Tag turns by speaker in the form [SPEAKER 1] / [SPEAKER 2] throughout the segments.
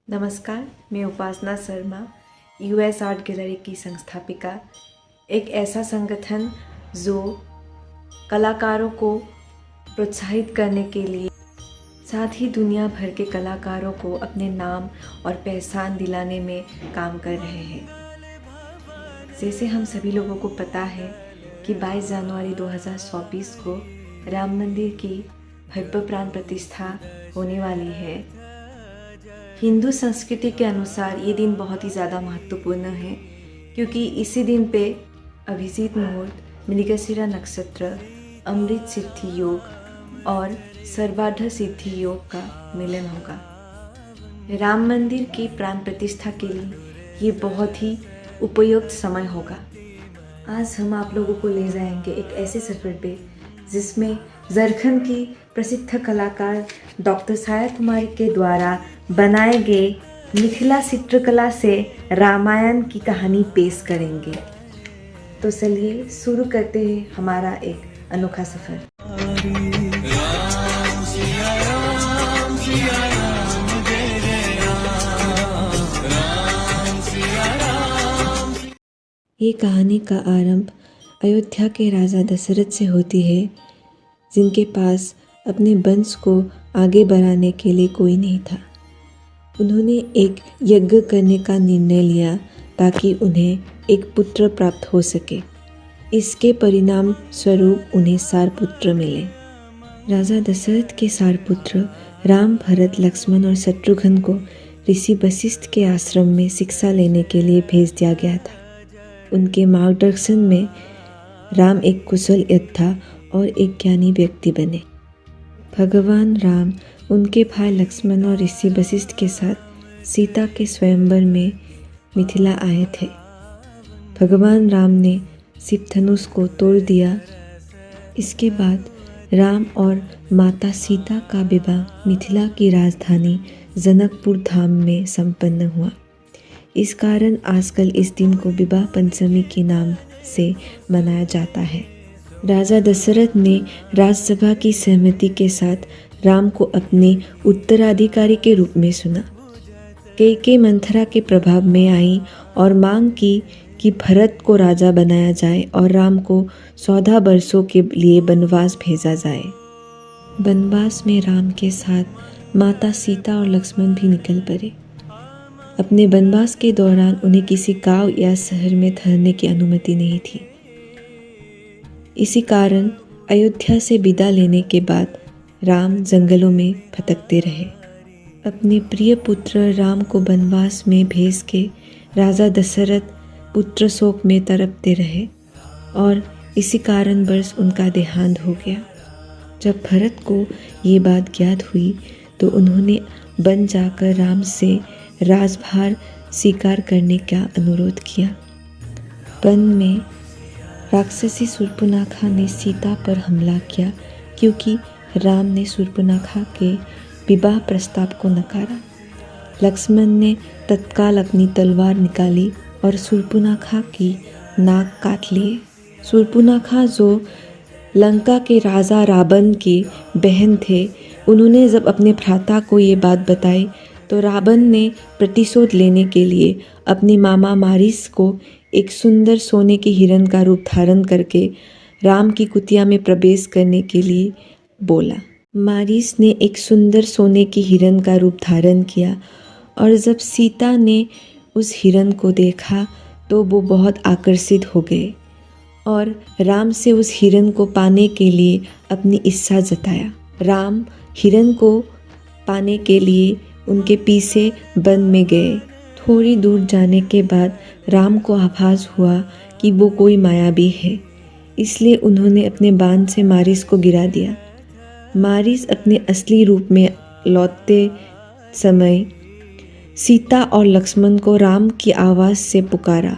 [SPEAKER 1] नमस्कार, मैं उपासना Sharma, US art gallery की संस्थापिका। एक ऐसा संगठन जो कलाकारों को प्रोत्साहित करने के लिए साथ ही दुनिया भर के कलाकारों को अपने नाम और पहचान दिलाने में काम कर रहे हैं। जैसे हम सभी लोगों को पता है कि 22 जनवरी 2024 को राम मंदिर की भव्य प्राण प्रतिष्ठा होने वाली है। हिंदू संस्कृति के अनुसार ये दिन बहुत ही ज़्यादा महत्वपूर्ण है, क्योंकि इसी दिन पे अभिजीत मुहूर्त, मृगशिरा नक्षत्र, अमृत सिद्धि योग और सर्वार्थ सिद्धि योग का मिलन होगा। राम मंदिर की प्राण प्रतिष्ठा के लिए ये बहुत ही उपयुक्त समय होगा। आज हम आप लोगों को ले जाएंगे एक ऐसे सफर पे जिसमें झारखंड की प्रसिद्ध कलाकार डॉक्टर छाया कुमारी के द्वारा बनाए गए मिथिला चित्रकला से रामायण की कहानी पेश करेंगे। तो चलिए शुरू करते हैं हमारा एक अनोखा सफर। ये कहानी का आरंभ अयोध्या के राजा दशरथ से होती है, जिनके पास अपने वंश को आगे बढ़ाने के लिए कोई नहीं था। उन्होंने एक यज्ञ करने का निर्णय लिया ताकि उन्हें एक पुत्र प्राप्त हो सके। इसके परिणाम स्वरूप उन्हें 4 पुत्र मिले। राजा दशरथ के 4 पुत्र राम, भरत, लक्ष्मण और शत्रुघ्न को ऋषि वशिष्ठ के आश्रम में शिक्षा लेने के लिए भेज दिया गया था। उनके मार्गदर्शन में राम एक कुशल योद्धा और एक ज्ञानी व्यक्ति बने। भगवान राम उनके भाई लक्ष्मण और ऋषि वशिष्ठ के साथ सीता के स्वयंवर में मिथिला आए थे। भगवान राम ने शिव धनुष को तोड़ दिया। इसके बाद राम और माता सीता का विवाह मिथिला की राजधानी जनकपुर धाम में संपन्न हुआ। इस कारण आजकल इस दिन को विवाह पंचमी के नाम से मनाया जाता है। राजा दशरथ ने राजसभा की सहमति के साथ राम को अपने उत्तराधिकारी के रूप में चुना। कैकेयी मंथरा के प्रभाव में आई और मांग की कि भरत को राजा बनाया जाए और राम को 14 वर्षों के लिए वनवास भेजा जाए। वनवास में राम के साथ माता सीता और लक्ष्मण भी निकल पड़े। अपने वनवास के दौरान उन्हें किसी गांव या शहर में ठहरने की अनुमति नहीं थी। इसी कारण अयोध्या से विदा लेने के बाद राम जंगलों में भटकते रहे। अपने प्रिय पुत्र राम को वनवास में भेज के राजा दशरथ पुत्र शोक में तड़पते रहे और इसी कारणवश उनका देहांत हो गया। जब भरत को ये बात ज्ञात हुई तो उन्होंने वन जाकर राम से राजभार स्वीकार करने का अनुरोध किया। वन में राक्षसी शूर्पणखा ने सीता पर हमला किया, क्योंकि राम ने शूर्पणखा के विवाह प्रस्ताव को नकारा। लक्ष्मण ने तत्काल अपनी तलवार निकाली और शूर्पणखा की नाक काट लिए। शूर्पणखा जो लंका के राजा रावण की बहन थे, उन्होंने जब अपने भ्राता को ये बात बताई तो रावण ने प्रतिशोध लेने के लिए अपने मामा मारीच को एक सुंदर सोने के हिरण का रूप धारण करके राम की कुटिया में प्रवेश करने के लिए बोला। मारीच ने एक सुंदर सोने के हिरण का रूप धारण किया और जब सीता ने उस हिरण को देखा तो वो बहुत आकर्षित हो गए और राम से उस हिरण को पाने के लिए अपनी इच्छा जताया। राम हिरण को पाने के लिए उनके पीछे वन में गए। थोड़ी दूर जाने के बाद राम को आभास हुआ कि वो कोई मायावी है, इसलिए उन्होंने अपने बाण से मारीच को गिरा दिया। मारीच अपने असली रूप में लौटते समय सीता और लक्ष्मण को राम की आवाज़ से पुकारा,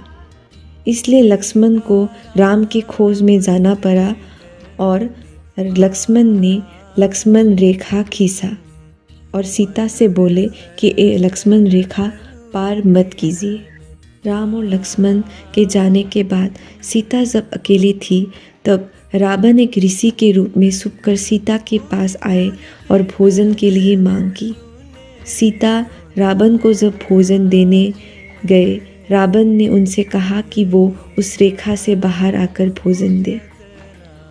[SPEAKER 1] इसलिए लक्ष्मण को राम की खोज में जाना पड़ा और लक्ष्मण ने लक्ष्मण रेखा खींचा और सीता से बोले कि लक्ष्मण रेखा पार मत कीजिए। राम और लक्ष्मण के जाने के बाद सीता जब अकेली थी तब रावण एक ऋषि के रूप में छुपकर सीता के पास आए और भोजन के लिए मांग की। सीता रावण को जब भोजन देने गए, रावण ने उनसे कहा कि वो उस रेखा से बाहर आकर भोजन दे,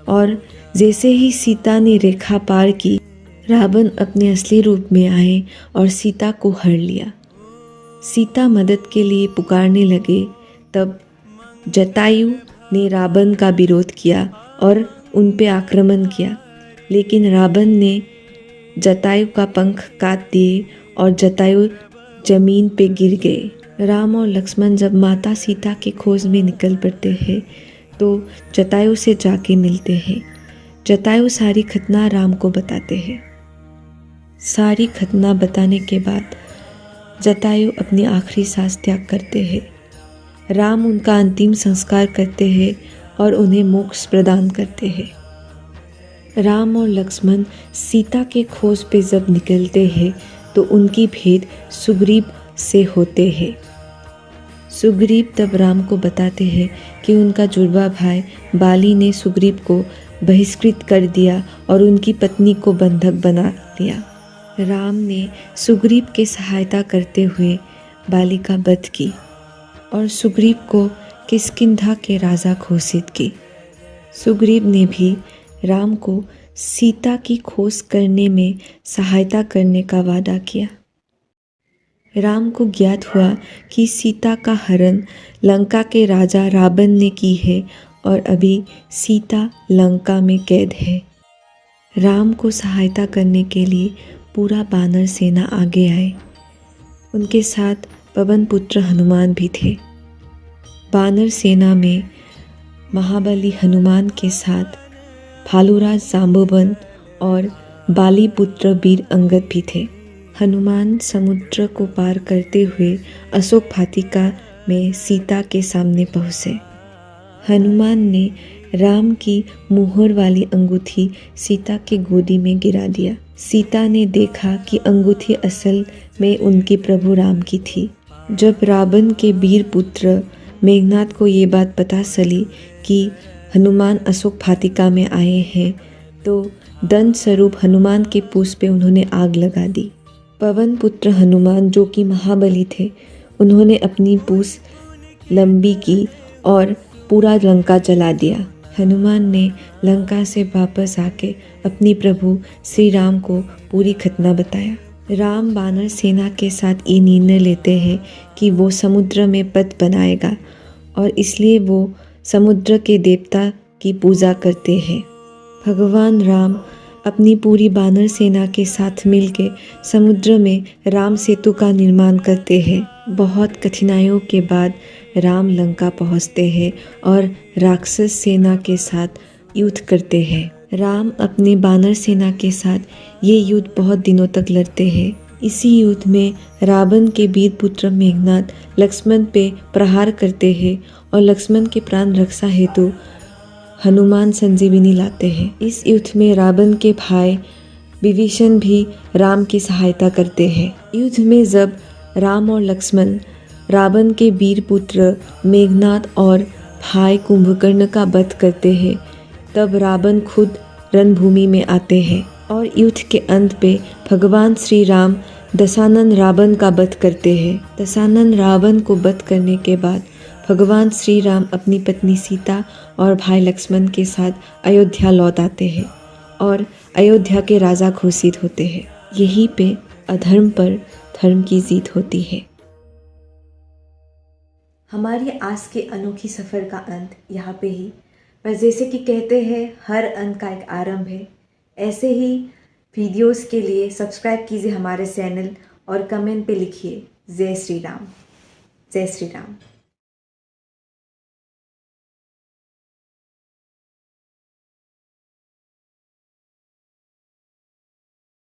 [SPEAKER 1] और जैसे ही सीता ने रेखा पार की, रावण अपने असली रूप में आए और सीता को हर लिया। सीता मदद के लिए पुकारने लगे, तब जटायु ने रावण का विरोध किया और उन पे आक्रमण किया, लेकिन रावण ने जटायु का पंख काट दिए और जटायु जमीन पे गिर गए। राम और लक्ष्मण जब माता सीता की खोज में निकल पड़ते हैं तो जटायु से जाके मिलते हैं। जटायु सारी घटना राम को बताते हैं। सारी घटना बताने के बाद जटायु अपनी आखिरी सांस त्याग करते हैं। राम उनका अंतिम संस्कार करते हैं और उन्हें मोक्ष प्रदान करते हैं। राम और लक्ष्मण सीता के खोज पे जब निकलते हैं तो उनकी भेंट सुग्रीव से होते हैं। सुग्रीव तब राम को बताते हैं कि उनका जुड़वा भाई बाली ने सुग्रीव को बहिष्कृत कर दिया और उनकी पत्नी को बंधक बना लिया। राम ने सुग्रीव की सहायता करते हुए बाली का वध की और सुग्रीव को किष्किंधा के राजा घोषित की। सुग्रीव ने भी राम को सीता की खोज करने में सहायता करने का वादा किया। राम को ज्ञात हुआ कि सीता का हरण लंका के राजा रावण ने की है और अभी सीता लंका में कैद है। राम को सहायता करने के लिए पूरा वानर सेना आगे आए। उनके साथ पवन पुत्र हनुमान भी थे। वानर सेना में महाबली हनुमान के साथ भालूराज जाम्बुवन और बाली पुत्र वीर अंगद भी थे। हनुमान समुद्र को पार करते हुए अशोक वाटिका में सीता के सामने पहुँचे। हनुमान ने राम की मुहर वाली अंगूठी सीता की गोदी में गिरा दिया। सीता ने देखा कि अंगूठी असल में उनके प्रभु राम की थी। जब रावण के वीर पुत्र मेघनाद को ये बात पता चली कि हनुमान अशोक वाटिका में आए हैं तो दंड स्वरूप हनुमान के पूंछ पे उन्होंने आग लगा दी। पवन पुत्र हनुमान जो कि महाबली थे, उन्होंने अपनी पूंछ लंबी की और पूरा लंका जला दिया। हनुमान ने लंका से वापस आके अपनी प्रभु श्री राम को पूरी घटना बताया। राम वानर सेना के साथ ये निर्णय लेते हैं कि वो समुद्र में पथ बनाएगा और इसलिए वो समुद्र के देवता की पूजा करते हैं। भगवान राम अपनी पूरी वानर सेना के साथ मिलकर समुद्र में राम सेतु का निर्माण करते हैं। बहुत कठिनाइयों के बाद राम लंका पहुंचते हैं और राक्षस सेना के साथ युद्ध करते हैं। राम अपने वानर सेना के साथ ये युद्ध बहुत दिनों तक लड़ते हैं। इसी युद्ध में रावण के वीर पुत्र मेघनाद लक्ष्मण पे प्रहार करते हैं और लक्ष्मण के प्राण रक्षा हेतु हनुमान संजीवनी लाते हैं। इस युद्ध में रावण के भाई विभीषण भी राम की सहायता करते हैं। युद्ध में जब राम और लक्ष्मण रावण के वीर पुत्र मेघनाद और भाई कुंभकर्ण का वध करते हैं, तब रावण खुद रणभूमि में आते हैं और युद्ध के अंत पे भगवान श्री राम दशानन रावण का वध करते हैं। दशानन रावण को वध करने के बाद भगवान श्री राम अपनी पत्नी सीता और भाई लक्ष्मण के साथ अयोध्या लौट आते हैं और अयोध्या के राजा घोषित होते हैं। यहीं पे अधर्म पर धर्म की जीत होती है। हमारी आज के अनोखी सफ़र का अंत यहाँ पे ही, पर जैसे कि कहते हैं हर अंत का एक आरंभ है, ऐसे ही वीडियोस के लिए सब्सक्राइब कीजिए हमारे चैनल और कमेंट पे लिखिए जय श्री राम। जय श्री राम।